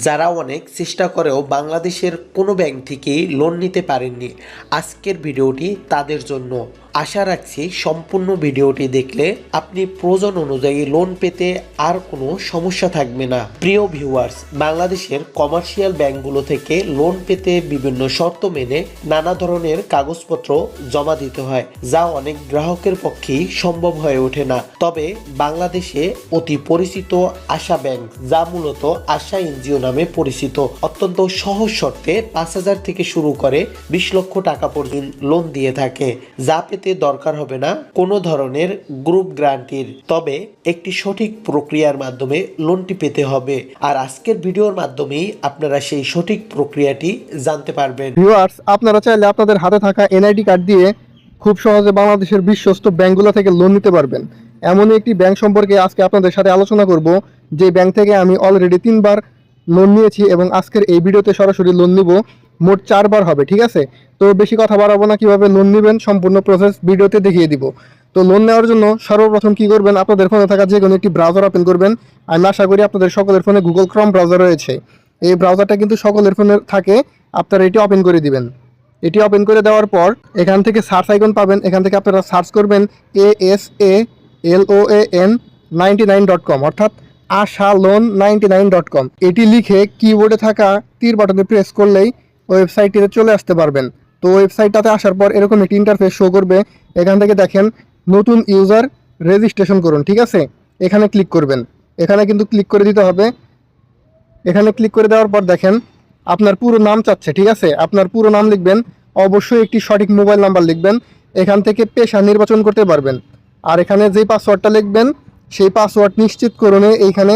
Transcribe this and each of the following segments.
যারা অনেক চেষ্টা করেও বাংলাদেশের কোনো ব্যাংক থেকেই লোন নিতে পারেননি, আজকের ভিডিওটি তাদের জন্য। আশা রাখছি সম্পূর্ণ ভিডিওটি দেখলে আপনি প্রয়োজন অনুযায়ী লোন পেতে আর কোনো সমস্যা থাকবে না। প্রিয় ভিউয়ার্স, বাংলাদেশের কমার্শিয়াল ব্যাংকগুলো থেকে লোন পেতে বিভিন্ন শর্ত মেনে নানা ধরনের কাগজপত্র জমা দিতে হয়, যা অনেক গ্রাহকের পক্ষেই সম্ভব হয়ে ওঠে না। তবে বাংলাদেশে অতি পরিচিত আশা ব্যাংক, যা মূলত আশা এনজিও নামে পরিচিত, অত্যন্ত সহজ শর্তে 5,000 থেকে শুরু করে 20 লক্ষ টাকা পর্যন্ত লোন দিয়ে থাকে, যা পেতে দরকার হবে না কোনো ধরনের গ্রুপ গ্যারান্টির। তবে একটি সঠিক প্রক্রিয়ার মাধ্যমে লোনটি পেতে হবে, আর আজকের ভিডিওর মাধ্যমেই আপনারা সেই সঠিক প্রক্রিয়াটি জানতে পারবেন। ভিউয়ার্স, আপনারা চাইলে আপনাদের হাতে থাকা এনআইডি কার্ড দিয়ে খুব সহজে বাংলাদেশের বিশ্বস্ত ব্যাংকগুলো থেকে লোন নিতে পারবেন। এমনই একটি ব্যাংক সম্পর্কে আজকে আপনাদের সাথে আলোচনা করব, যে ব্যাংক থেকে আমি অলরেডি 3বার লোন নিয়েছি এবং আজকের এই ভিডিওতে সরাসরি লোন নিব মোট 4বার হবে। ঠিক আছে, তো বেশি কথা বাড়াবো না, কিভাবে লোন নেবেন সম্পূর্ণ প্রসেস ভিডিওতে দেখিয়ে দিব। তো লোন নেওয়ার জন্য সর্বপ্রথম কি করবেন, আপনাদের ফোনে থাকা যে কোনো একটি ব্রাউজার ওপেন করবেন। আমি আশা করি আপনাদের সকলের ফোনে গুগল ক্রোম ব্রাউজার রয়েছে। এই ব্রাউজারটা কিন্তু সকলের ফোনে থাকে, আপনারা এটি ওপেন করে দিবেন। এটি ওপেন করে দেওয়ার পর এখান থেকে সার্চ আইকন পাবেন, এখান থেকে আপনারা সার্চ করবেন ASALOAN99.com, অর্থাৎ asaloan99.com। এটি লিখে কিবোর্ডে থাকা তীর বাটনে প্রেস করলেই ওয়েবসাইটটিতে চলে আসতে পারবেন। তো ওয়েবসাইটটাতে আসার পর এরকম একটি ইন্টারফেস শো করবে। এখান থেকে দেখেন নতুন ইউজার রেজিস্ট্রেশন করুন, ঠিক আছে, এখানে ক্লিক করবেন। এখানে কিন্তু ক্লিক করে দিতে হবে। এখানে ক্লিক করে দেওয়ার পর দেখেন আপনার পুরো নাম চাচ্ছে, ঠিক আছে, আপনার পুরো নাম লিখবেন, অবশ্যই একটি সঠিক মোবাইল নাম্বার লিখবেন। এখান থেকে পেশা নির্বাচন করতে পারবেন, আর এখানে যেই পাসওয়ার্ডটা লিখবেন সেই পাসওয়ার্ড নিশ্চিতকরণে এইখানে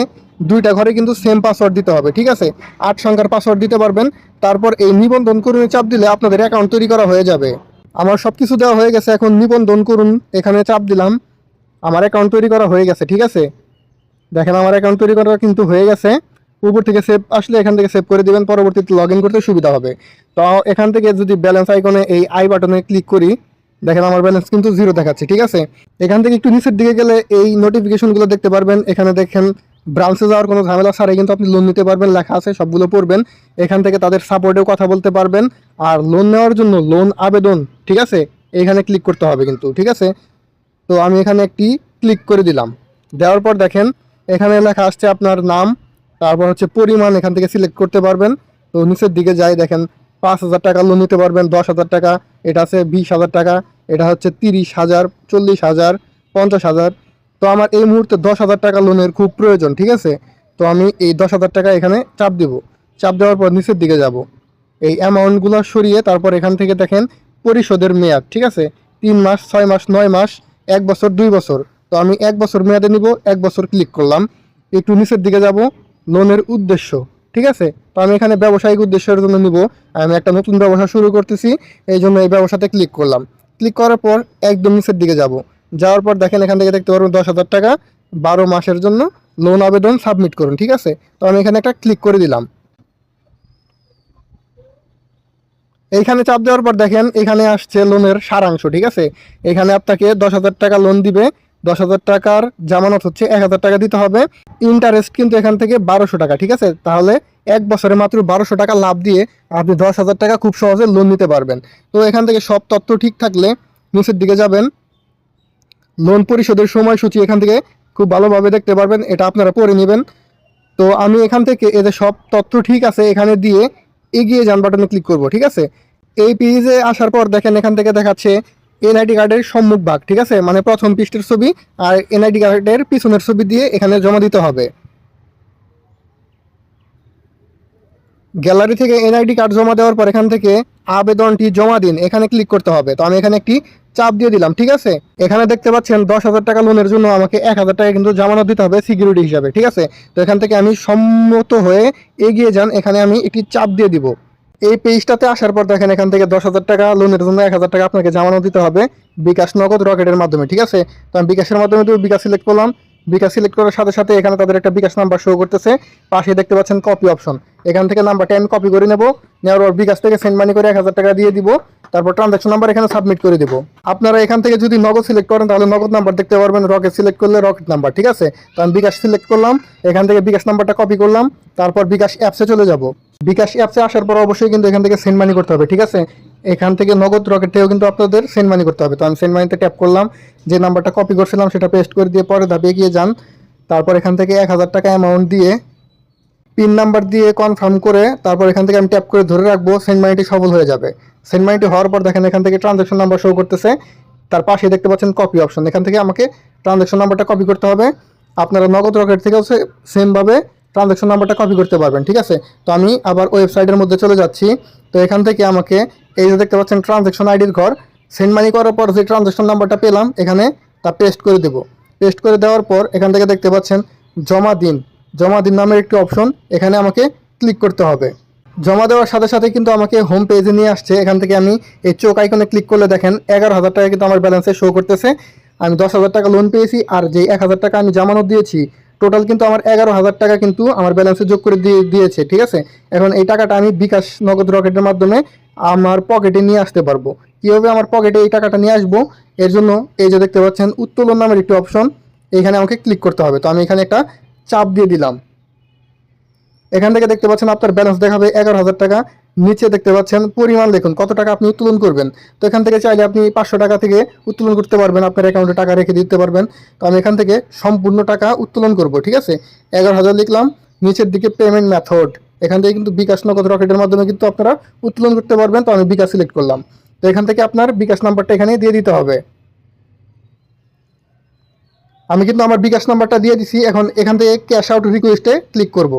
2টা ঘরে কিন্তু সেম পাসওয়ার্ড দিতে হবে, ঠিক আছে, 8 সংখ্যার পাসওয়ার্ড দিতে পারবেন। তারপর এই নিবন্ধন করুন চাপ দিলে আপনাদের অ্যাকাউন্ট তৈরি করা হয়ে যাবে। আমার সব কিছু দেওয়া হয়ে গেছে, এখন নিবন্ধন করুন এখানে চাপ দিলাম, আমার অ্যাকাউন্ট তৈরি করা হয়ে গেছে। ঠিক আছে, দেখেন আমার অ্যাকাউন্ট তৈরি করা কিন্তু হয়ে গেছে। উপর থেকে সেভ আসলে এখান থেকে সেভ করে দিবেন, পরবর্তীতে লগ ইন করতে সুবিধা হবে। তো এখান থেকে যদি ব্যালেন্স আইকনে এই আই বাটনে ক্লিক করি, দেখেন আমার ব্যালেন্স কিন্তু 0 দেখাচ্ছে। ঠিক আছে, এখান থেকে একটু নিচের দিকে গেলে এই নোটিফিকেশনগুলো দেখতে পারবেন। এখানে দেখেন ব্রাঞ্চে যাওয়ার কোনো ঝামেলা ছাড়াই কিন্তু আপনি লোন নিতে পারবেন, লেখা আছে, সবগুলো পড়বেন। এখান থেকে তাদের সাপোর্টেও কথা বলতে পারবেন। আর লোন নেওয়ার জন্য লোন আবেদন, ঠিক আছে, এখানে ক্লিক করতে হবে কিন্তু। ঠিক আছে, তো আমি এখানে একটি ক্লিক করে দিলাম। দেওয়ার পর দেখেন এখানে লেখা আসছে আপনার নাম, তারপর হচ্ছে পরিমাণ এখান থেকে সিলেক্ট করতে পারবেন। তো নিচের দিকে যাই, দেখেন 5,000 টাকা লোন নিতে পারবেন, 10,000 টাকা, এটা আছে 20,000 টাকা, এটা হচ্ছে 30,000, 40,000, 50,000। তো আমার এই মুহূর্তে 10,000 টাকা লোনের খুব প্রয়োজন। ঠিক আছে, তো আমি এই 10,000 টাকা এখানে চাপ দিব। চাপ দেওয়ার পর নিচের দিকে যাব, এই অ্যামাউন্টগুলো সরিয়ে তারপর এখান থেকে দেখেন পরিশোধের মেয়াদ, ঠিক আছে, 3 মাস, 6 মাস, 9 মাস, 1 বছর, 2 বছর। তো আমি 1 বছর মেয়াদে নিব, 1 বছর ক্লিক করলাম। একটু নিচের দিকে যাব, লোনের উদ্দেশ্য, ঠিক আছে, তো আমি এখানে ব্যবসায়িক উদ্দেশ্যের জন্য নিব, আমি একটা নতুন ব্যবসা শুরু করতেছি, এই জন্য এই ব্যবসাতে ক্লিক করলাম। ক্লিক করার পর একদম নিচের দিকে যাব, যাওয়ার পর দেখেন এখান থেকে দেখতে পারবেন 10,000 টাকা 12 মাসের জন্য লোন আবেদন সাবমিট করুন। ঠিক আছে, তো আমি এখানে একটা ক্লিক করে দিলাম। এইখানে চাপ দেওয়ার পর দেখেন এখানে আসছে লোনের সারাংশ। ঠিক আছে, এখানে আপনাকে 10,000 টাকা লোন দিবে, 10,000 টাকার জামানত হচ্ছে 1,000 টাকা দিতে হবে। ইন্টারেস্ট কিন্তু এখান থেকে 1200 টাকা। ঠিক আছে, তাহলে 1 বছরে মাত্র 1200 টাকা লাভ দিয়ে আপনি 10,000 টাকা খুব সহজে লোন নিতে পারবেন। তো এখান থেকে সব তথ্য ঠিক থাকলে নিচের দিকে যাবেন, লোন পরিশোধের সময়সূচি এখান থেকে খুব ভালোভাবে দেখতে পারবেন, এটা আপনারা পড়ে নেবেন। তো আমি এখান থেকে এদের সব তথ্য ঠিক আছে এখানে দিয়ে এগিয়ে যান বাটনে ক্লিক করব। ঠিক আছে, এই পেজে আসার পর দেখেন এখান থেকে দেখাচ্ছে এনআইডি কার্ডের সম্মুখ ভাগ, ঠিক আছে, মানে প্রথম পৃষ্ঠের ছবি আর এনআইডি কার্ডের পিছনের ছবি দিয়ে এখানে জমা দিতে হবে। গ্যালারি থেকে এনআইডি কার্ড জমা দেওয়ার পর এখান থেকে আবেদনটি জমা দিন, এখানে ক্লিক করতে হবে। তো আমি এখানে একটি চাপ দিয়ে দিলাম। ঠিক আছে, এখানে দেখতে পাচ্ছেন 10,000 টাকা লোনের জন্য আমাকে 1,000 টাকা কিন্তু জামানত দিতে হবে সিকিউরিটি হিসাবে। ঠিক আছে, তো এখান থেকে আমি সম্মত হয়ে এগিয়ে যান, এখানে আমি একটি চাপ দিয়ে দিব। এই পেজটাতে আসার পর দেখেন এখান থেকে 10,000 টাকা লোনের জন্য 1,000 টাকা আপনাকে জামানত দিতে হবে বিকাশ, নগদ, রকেটের মাধ্যমে। ঠিক আছে, তো আমি বিকাশের মাধ্যমে তো বিকাশ সিলেক্ট করলাম। বিকাশ সিলেক্ট করার সাথে সাথে এখানে তাদের একটা বিকাশ নাম্বার শো করতেছে, পাশে দেখতে পাচ্ছেন কপি অপশন, এখান থেকে নাম্বারটা আমি কপি করে নেব, নেওয়ার পর বিকাশ থেকে সেন্ড মানি করে 1,000 টাকা দিয়ে দিব। তারপর ট্রানজাকশন নাম্বার এখানে সাবমিট করে দিব। আপনারা এখান থেকে যদি নগদ সিলেক্ট করেন তাহলে নগদ নাম্বার দেখতে পারবেন, রকেট সিলেক্ট করলে রকেট নাম্বার, ঠিক আছে। তো আমি বিকাশ সিলেক্ট করলাম, এখান থেকে বিকাশ নাম্বারটা কপি করলাম, তারপর বিকাশ অ্যাপসে চলে যাব। বিকাশ অ্যাপসে আসার পর অবশ্যই কিন্তু এখান থেকে সেন্ড মানি করতে হবে, ঠিক আছে। এখান থেকে নগদ রকেট থেকেও কিন্তু আপনাদের সেন্ড মানি করতে হবে। তো আমি সেন্ড মানিতে ট্যাপ করলাম, যে নাম্বারটা কপি করছিলাম সেটা পেস্ট করে দিয়ে পরে ধাপে এগিয়ে যান। তারপর এখান থেকে 1000 টাকা অ্যামাউন্ট দিয়ে পিন নাম্বার দিয়ে কনফার্ম করে তারপর এখান থেকে আমি ট্যাপ করে ধরে রাখবো, সেন্ড মানিটি সফল হয়ে যাবে। সেন্ড মানিটি হওয়ার পর দেখেন এখান থেকে ট্রানজাকশন নাম্বার শো করতেছে, তার পাশে দেখতে পাচ্ছেন কপি অপশন, এখান থেকে আমাকে ট্রানজাকশন নাম্বারটা কপি করতে হবে। আপনারা নগদ রকেট থেকেও সেমভাবে ট্রানজাকশন নাম্বারটা কপি করতে পারবেন, ঠিক আছে। তো আমি আবার ওয়েবসাইটের মধ্যে চলে যাচ্ছি। তো এখান থেকে আমাকে এই যে দেখতে পাচ্ছেন ট্রানজাকশন আইডির ঘর, সেন্ড মানি করার পর যে ট্রানজাকশন নাম্বারটা পেলাম এখানে তা পেস্ট করে দেবো। পেস্ট করে দেওয়ার পর এখান থেকে দেখতে পাচ্ছেন জমা দিন, জমা দিন নামের একটি অপশন, এখানে আমাকে ক্লিক করতে হবে। জমা দেওয়ার সাথে সাথে কিন্তু আমাকে হোম পেজে নিয়ে আসছে। এখান থেকে আমি এই চোখ আইকনে ক্লিক করলে দেখেন 11,000 টাকা কিন্তু আমার ব্যালেন্সে শো করতেছে। আমি 10,000 টাকা লোন পেয়েছি, আর যে 1,000 টাকা আমি জামানত দিয়েছি, টোটাল কিন্তু আমার 11,000 টাকা কিন্তু আমার ব্যালেন্সে যোগ করে দিয়েছে, ঠিক আছে। এখন এই টাকাটা আমি বিকাশ নগদ রকেটের মাধ্যমে আমার পকেটে নিয়ে আসতে পারবো। কীভাবে আমার পকেটে এই টাকাটা নিয়ে আসবো, এর জন্য এই যে দেখতে পাচ্ছেন উত্তোলন নামের একটি অপশন, এখানে আমাকে ক্লিক করতে হবে। তো আমি এখানে একটা চাপ দিয়ে দিলাম। এখান থেকে দেখতে পাচ্ছেন আপনার ব্যালেন্স দেখাবে 11,000 টাকা, নিচে দেখতে পাচ্ছেন পরিমাণ দেখুন কত টাকা আপনি উত্তোলন করবেন। তো এখান থেকে চাইলে আপনি 500 টাকা থেকে উত্তোলন করতে পারবেন, আপনার অ্যাকাউন্টে টাকা রেখে দিতে পারবেন। তো আমি এখান থেকে সম্পূর্ণ টাকা উত্তোলন করব, ঠিক আছে। 11,000 লিখলাম, নিচের দিকে পেমেন্ট মেথড, এখান থেকে কিন্তু বিকাশ নগদ রকেটের মাধ্যমে কিন্তু আপনারা উত্তোলন করতে পারবেন। তো আমি বিকাশ সিলেক্ট করলাম। তো এখান থেকে আপনার বিকাশ নাম্বারটা এখানে দিয়ে দিতে হবে। আমি কিন্তু আমার বিকাশ নাম্বারটা দিয়ে দিছি। এখন এখান থেকে ক্যাশ আউট রিকোয়েস্টে ক্লিক করব।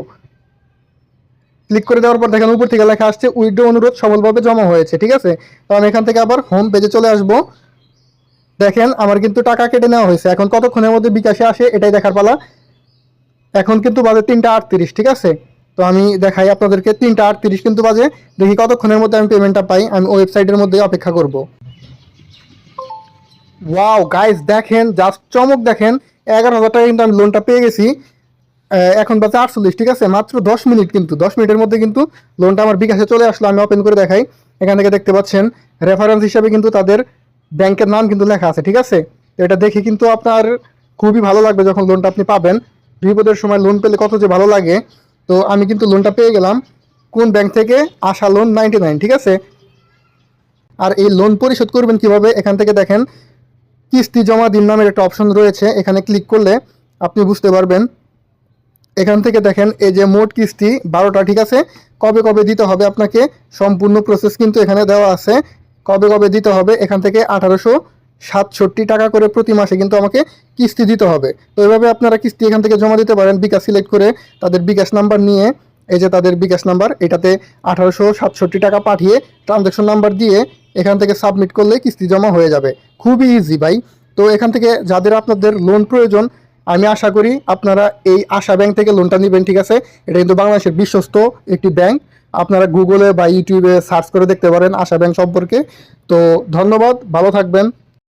ক্লিক করে দেওয়ার পর দেখেন উপর থেকে লেখা আসছে উইথড্র অনুরোধ সফলভাবে জমা হয়েছে, ঠিক আছে। তো আমি এখান থেকে আবার হোম পেজে চলে আসব। দেখেন আমার কিন্তু টাকা কেটে নেওয়া হয়েছে। এখন কতক্ষণের মধ্যে বিকাশে আসে এটাই দেখার পালা। এখন কিন্তু বাজে 3টা 38, ঠিক আছে। তো আমি দেখাই আপনাদেরকে, 3টা 38 কিন্তু বাজে। দেখি কতক্ষণের মধ্যে আমি পেমেন্টটা পাই। আমি ওয়েবসাইটের মধ্যে অপেক্ষা করব। ওয়াও গাইস, দেখেন জাস্ট চমক, দেখেন 11,000 টাকা কিন্তু আমি লোনটা পেয়ে গেছি। এখন বাজে 48, ঠিক আছে। মাত্র 10 মিনিট, কিন্তু 10 মিনিটের মধ্যে কিন্তু লোনটা আমার বিকাশে চলে আসলো। আমি ওপেন করে দেখাই, এখান থেকে দেখতে পাচ্ছেন রেফারেন্স হিসাবে কিন্তু তাদের ব্যাংকের নাম কিন্তু লেখা আছে, ঠিক আছে। তো এটা দেখে কিন্তু আপনার খুবই ভালো লাগবে যখন লোনটা আপনি পাবেন। বিপদের সময় লোন পেলে কত যে ভালো লাগে। তো আমি কিন্তু লোনটা পেয়ে গেলাম। কোন ব্যাংক থেকে? আশা লোন 99, ঠিক আছে। আর এই লোন পরিশোধ করবেন কিভাবে, এখান থেকে দেখেন কিস্তি জমা দিন নামের একটা অপশন রয়েছে, এখানে ক্লিক করলে আপনি বুঝতে পারবেন। এখান থেকে দেখেন এই যে মোট কিস্তি 12টা, ঠিক আছে। কবে কবে দিতে হবে আপনাকে সম্পূর্ণ প্রসেস কিন্তু এখানে দেওয়া আছে। কবে কবে দিতে হবে, এখান থেকে 1867 টাকা করে প্রতি মাসে কিন্তু আমাকে কিস্তি দিতে হবে। তো এভাবে আপনারা কিস্তি এখান থেকে জমা দিতে পারেন। বিকাশ সিলেক্ট করে তাদের বিকাশ নাম্বার নিয়ে, এই যে তাদের বিকাশ নাম্বার, এটাতে 1867 টাকা পাঠিয়ে ট্রানজাকশন নাম্বার দিয়ে এখান থেকে সাবমিট করলে কিস্তি জমা হয়ে যাবে। খুবই ইজি ভাই। তো এখান থেকে যাদের আপনাদের লোন প্রয়োজন, আমি আশা করি আপনারা এই আশা ব্যাংক থেকে লোনটা নেবেন, ঠিক আছে। এটা কিন্তু বাংলাদেশের বিশ্বস্ত একটি ব্যাংক। আপনারা গুগলে বা ইউটিউবে সার্চ করে দেখতে পারেন আশা ব্যাংক সম্পর্কে। তো ধন্যবাদ, ভালো থাকবেন।